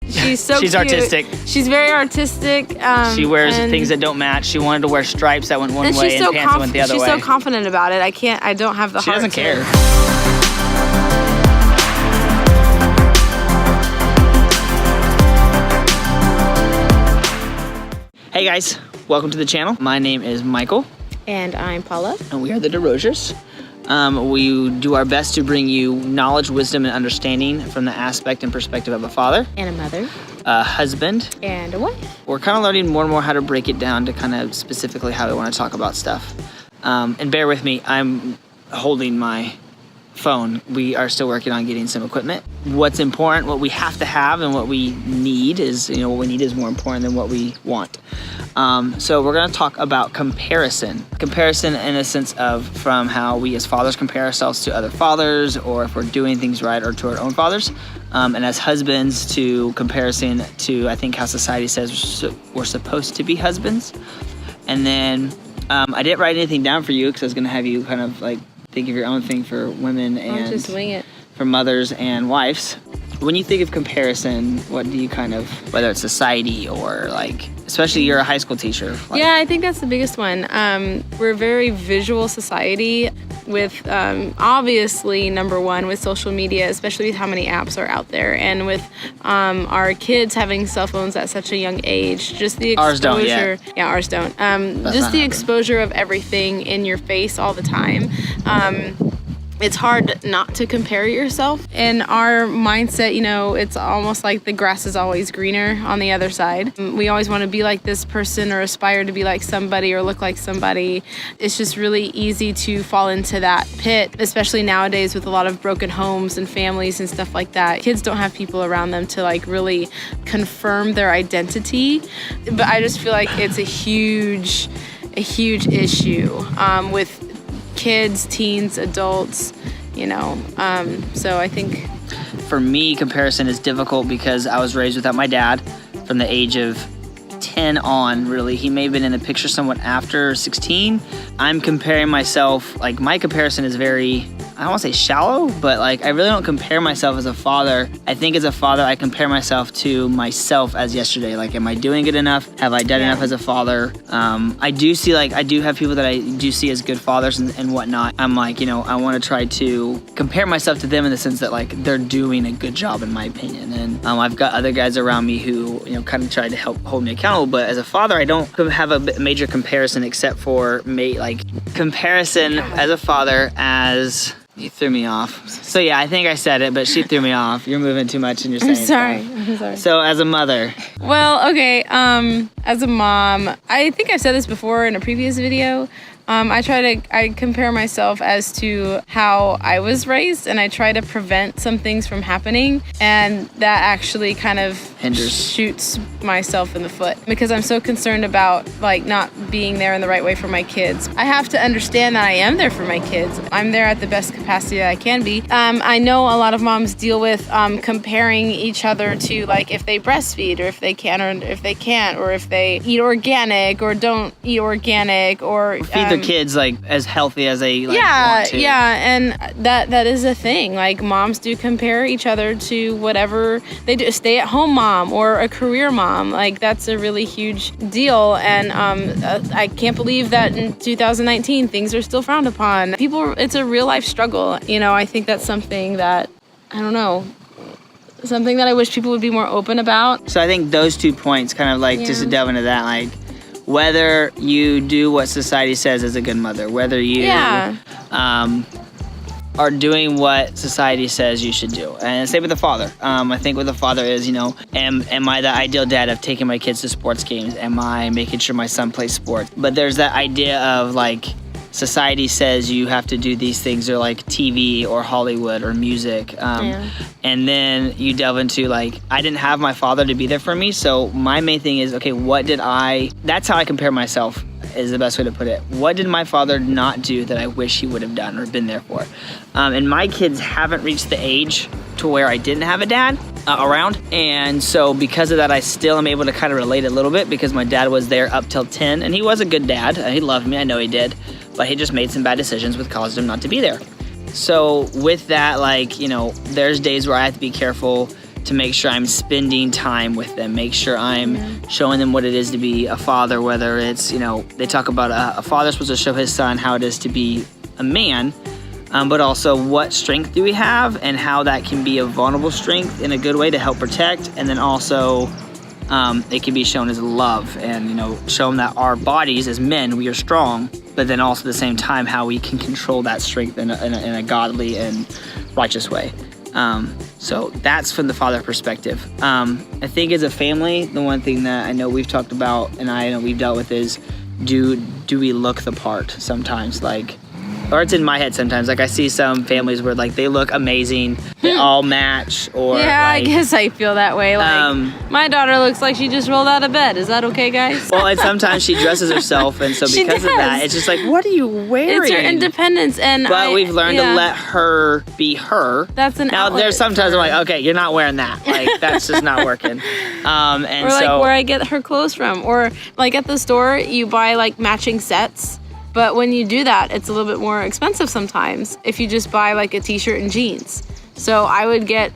She's so She's cute. artistic. She's very artistic. She wears things that don't match. She wanted to wear stripes that went one way and pants that went the other way. She's so confident about it. I don't have the She heart doesn't care. Hey guys, welcome to the channel. My name is Michael. And I'm Paula. And we are the DeRosiers. We do our best to bring you knowledge, wisdom, and understanding from the aspect and perspective of a father. And a mother. A husband. And a wife. We're kind of learning more and more how to break it down to kind of specifically how we want to talk about stuff. And bear with me, I'm holding my phone. We are still working on getting some equipment. What's important, what we have to have, and what we need is, what we need is more important than what we want. So we're going to talk about comparison. Comparison in a sense of from how we as fathers compare ourselves to other fathers, or if we're doing things right, or to our own fathers. And as husbands, to comparison to, I think, how society says we're supposed to be husbands. And then I didn't write anything down for you because I was going to have you kind of like think of your own thing for women and just wing it. For mothers and wives. When you think of comparison, what do you kind of, whether it's society or like, especially you're a high school teacher. Like, yeah, I think that's the biggest one. We're a very visual society with obviously number one with social media, especially with how many apps are out there, and with our kids having cell phones at such a young age. Just the exposure. Ours don't yet. Yeah, ours don't. Just the exposure of everything in your face all the time. It's hard not to compare yourself. In our mindset, it's almost like the grass is always greener on the other side. We always want to be like this person or aspire to be like somebody or look like somebody. It's just really easy to fall into that pit, especially nowadays with a lot of broken homes and families and stuff like that. Kids don't have people around them to like really confirm their identity. But I just feel like it's a huge issue with kids, teens, adults, so I think for me, comparison is difficult because I was raised without my dad from the age of 10 on, really. He may have been in the picture somewhat after 16. I'm comparing myself, like my comparison is very, I don't want to say shallow, but like I really don't compare myself as a father. I think as a father, I compare myself to myself as yesterday. Like, am I doing good enough? Have I done enough as a father? I do have people that I do see as good fathers and whatnot. I'm like, I want to try to compare myself to them in the sense that like they're doing a good job in my opinion. And I've got other guys around me who, kind of try to help hold me accountable. But as a father, I don't have a major comparison except for comparison as a father as... You threw me off. So yeah, I think I said it, but she threw me off. You're moving too much and you're saying I'm sorry. So as a mother. Well, okay, as a mom, I think I've said this before in a previous video. I compare myself as to how I was raised, and I try to prevent some things from happening, and that actually kind of shoots myself in the foot because I'm so concerned about like not being there in the right way for my kids. I have to understand that I am there for my kids. I'm there at the best capacity that I can be. I know a lot of moms deal with comparing each other to like if they breastfeed or if they can or if they can't, or if they eat organic or don't eat organic, or feed their kids like as healthy as they want to. And that is a thing. Like moms do compare each other to whatever they do, a stay-at-home mom or a career mom. Like that's a really huge deal, and I can't believe that in 2019 things are still frowned upon. It's a real life struggle. I think that's something that something that I wish people would be more open about. So I think those 2 points kind of like just to delve into that, like whether you do what society says is a good mother, whether you are doing what society says you should do. And same with the father. I think with the father is, am I the ideal dad of taking my kids to sports games? Am I making sure my son plays sports? But there's that idea of like, society says you have to do these things, or like TV or Hollywood or music. And then you delve into like, I didn't have my father to be there for me. So my main thing is, okay, that's how I compare myself, is the best way to put it. What did my father not do that I wish he would have done or been there for? And my kids haven't reached the age to where I didn't have a dad around. And so because of that, I still am able to kind of relate a little bit because my dad was there up till 10 and he was a good dad. He loved me, I know he did, but he just made some bad decisions which caused him not to be there. So with that, like, there's days where I have to be careful to make sure I'm spending time with them, make sure I'm showing them what it is to be a father, whether it's, they talk about a father supposed to show his son how it is to be a man, but also what strength do we have and how that can be a vulnerable strength in a good way to help protect, and then also it can be shown as love and, show them that our bodies as men, we are strong, but then also at the same time how we can control that strength in a godly and righteous way. So that's from the father perspective. I think as a family, the one thing that I know we've talked about and I know we've dealt with is do we look the part sometimes? Or it's in my head sometimes. I see some families where they look amazing, they all match, or I guess I feel that way. My daughter looks like she just rolled out of bed. Is that okay, guys? Well, and sometimes she dresses herself, and so because of that, it's just what are you wearing? It's her independence, but we've learned to let her be her. That's an now. There's sometimes I'm like, okay, you're not wearing that. That's just not working. And or so where I get her clothes from, or at the store, you buy matching sets. But when you do that, it's a little bit more expensive sometimes if you just buy a t-shirt and jeans. So I get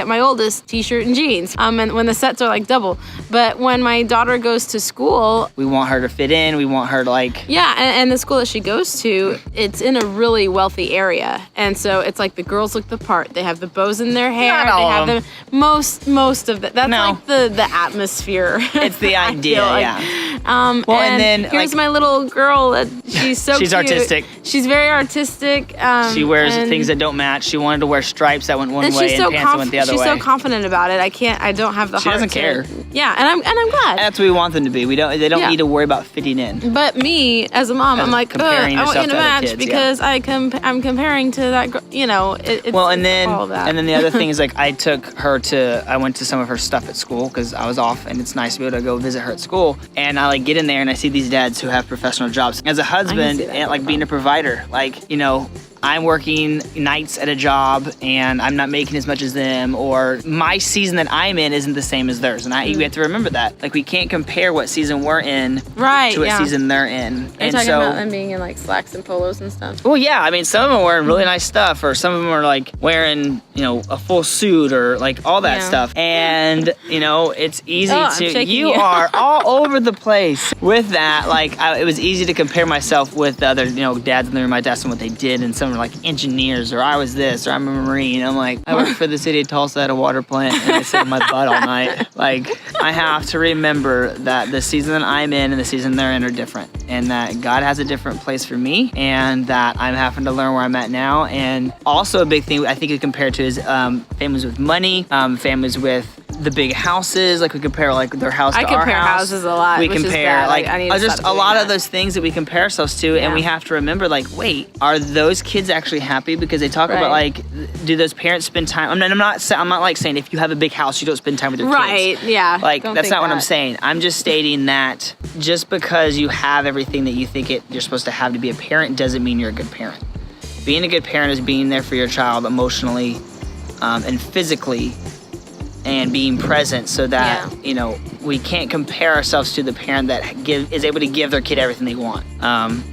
my oldest t-shirt and jeans. And when the sets are double. But when my daughter goes to school, we want her to fit in. We want her to Yeah, and the school that she goes to, it's in a really wealthy area. And so it's the girls look the part. They have the bows in their hair. Not all they have the most of that. That's the atmosphere. It's the idea, yeah. And then here's my little girl. She's so she's cute. Artistic. She's very artistic. She wears things that don't match. She wanted to wear stripes that went one way and pants that went the other way. She's so confident about it. I don't have the She heart doesn't care. Yeah, and I'm glad. That's what we want them to be. They don't need to worry about fitting in. But me as a mom, I'm I want you to match because I'm comparing to that girl. And then all of that. And then the other thing is I went to some of her stuff at school because I was off, and it's nice to be able to go visit her at school. And I get in there and I see these dads who have professional jobs. As a husband and being a provider, I'm working nights at a job and I'm not making as much as them, or my season that I'm in isn't the same as theirs. And we have to remember that. We can't compare what season we're in to what season they're in. Are you talking about them being in slacks and polos and stuff? Well, yeah. I mean, some of them are wearing really nice stuff, or some of them are wearing, a full suit or all that stuff. And, it's easy you are all over the place with that. It was easy to compare myself with the other, dads in the room, my dad's and what they did, and some are engineers, or I was this, or I'm a Marine. I'm I work for the city of Tulsa at a water plant, and I sit in my butt all night. I have to remember that the season that I'm in and the season they're in are different, and that God has a different place for me, and that I'm having to learn where I'm at now. And also a big thing I think we compare to is families with money, families with the big houses. We compare their house to our house. I compare houses a lot. We which compare is just a lot of those things that we compare ourselves to, and we have to remember wait, are those kids actually happy? Because they talk about do those parents spend time? I'm not saying if you have a big house you don't spend time with your kids. Right? Yeah. That's not what I'm saying. I'm just stating that just because you have everything that you think you're supposed to have to be a parent doesn't mean you're a good parent. Being a good parent is being there for your child emotionally and physically, and being present, so that we can't compare ourselves to the parent that is able to give their kid everything they want,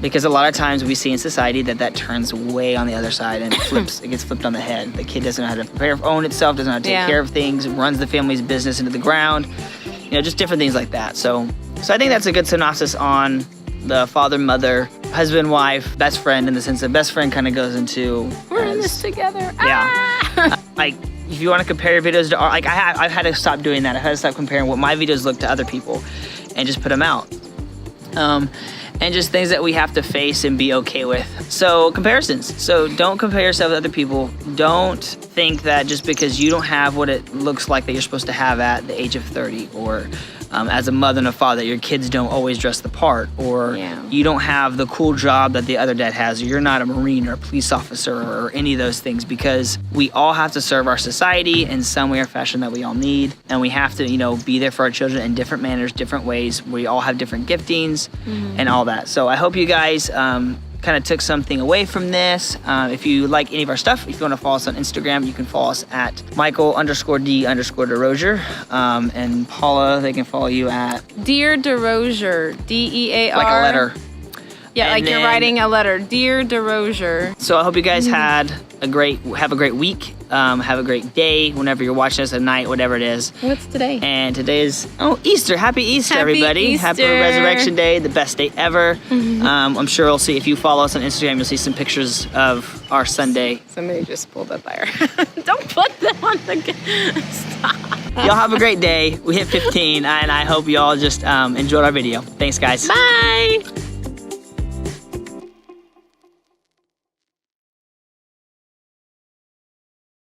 because a lot of times we see in society that turns way on the other side and it gets flipped on the head. The kid doesn't know how to own itself, doesn't know how to take care of things, runs the family's business into the ground, just different things like that. So I think that's a good synopsis on the father, mother, husband, wife, best friend, in the sense that best friend kind of goes into we're in this together. Yeah. If you want to compare your videos to I've had to stop doing that. I've had to stop comparing what my videos look to other people and just put them out. And just things that we have to face and be okay with. So comparisons. So don't compare yourself to other people. Don't think that just because you don't have what it looks like that you're supposed to have at the age of 30, or as a mother and a father, your kids don't always dress the part, or you don't have the cool job that the other dad has, or you're not a Marine or a police officer or any of those things, because we all have to serve our society in some way or fashion that we all need, and we have to, be there for our children in different manners, different ways. We all have different giftings and all that. So I hope you guys kind of took something away from this. If you like any of our stuff, if you want to follow us on Instagram, you can follow us at Michael_D_DeRozier. And Paula, they can follow you at Dear DeRozier, DEAR. like a letter. Yeah, And like you're then- writing a letter. Dear DeRozier. So I hope you guys have a great week. Have a great day whenever you're watching us at night, whatever it is. What's today? And today is Easter. Happy Easter, Happy everybody! Happy Easter. Resurrection Day, the best day ever. I'm sure you'll see if you follow us on Instagram, you'll see some pictures of our Sunday. Somebody just pulled up there. Don't put them on the... Stop. Y'all have a great day. We hit 15, and I hope y'all just enjoyed our video. Thanks, guys. Bye.